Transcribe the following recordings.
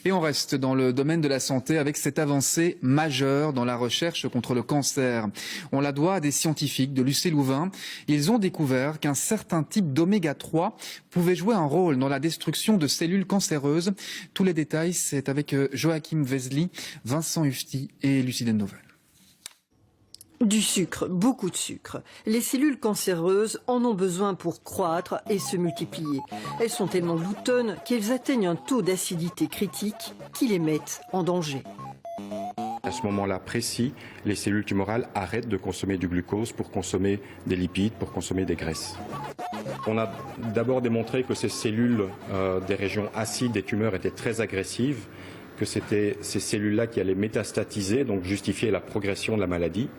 Et on reste dans le domaine de la santé avec cette avancée majeure dans la recherche contre le cancer. On la doit à des scientifiques de l'UC Louvain. Ils ont découvert qu'un certain type d'oméga 3 pouvait jouer un rôle dans la destruction de cellules cancéreuses. Tous les détails, c'est avec Joachim Vesely, Vincent Hufti et Lucie Dennovel. Du sucre, beaucoup de sucre. Les cellules cancéreuses en ont besoin pour croître et se multiplier. Elles sont tellement gloutonnes qu'elles atteignent un taux d'acidité critique qui les met en danger. À ce moment-là précis, les cellules tumorales arrêtent de consommer du glucose pour consommer des lipides, pour consommer des graisses. On a d'abord démontré que ces cellules des régions acides des tumeurs étaient très agressives, que c'était ces cellules-là qui allaient métastatiser, donc justifier la progression de la maladie.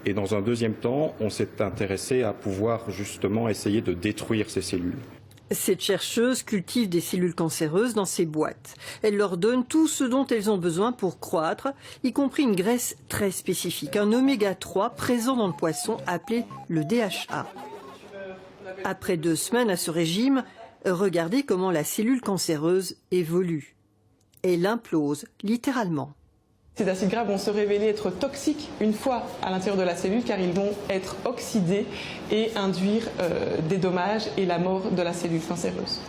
Et dans un deuxième temps, on s'est intéressé à pouvoir justement essayer de détruire ces cellules. Cette chercheuse cultive des cellules cancéreuses dans ces boîtes. Elle leur donne tout ce dont elles ont besoin pour croître, y compris une graisse très spécifique, un oméga 3 présent dans le poisson appelé le DHA. Après 2 semaines à ce régime, regardez comment la cellule cancéreuse évolue. Elle implose littéralement. Ces acides gras vont se révéler être toxiques une fois à l'intérieur de la cellule car ils vont être oxydés et induire des dommages et la mort de la cellule cancéreuse.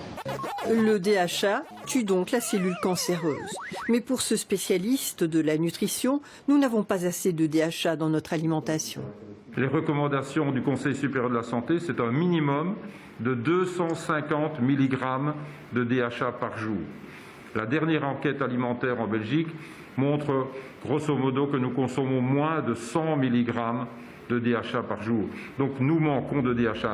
Le DHA tue donc la cellule cancéreuse. Mais pour ce spécialiste de la nutrition, nous n'avons pas assez de DHA dans notre alimentation. Les recommandations du Conseil supérieur de la santé, c'est un minimum de 250 mg de DHA par jour. La dernière enquête alimentaire en Belgique montre grosso modo que nous consommons moins de 100 mg de DHA par jour. Donc nous manquons de DHA.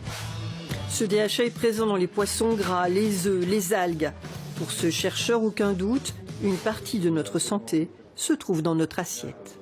Ce DHA est présent dans les poissons gras, les œufs, les algues. Pour ce chercheur, aucun doute, une partie de notre santé se trouve dans notre assiette.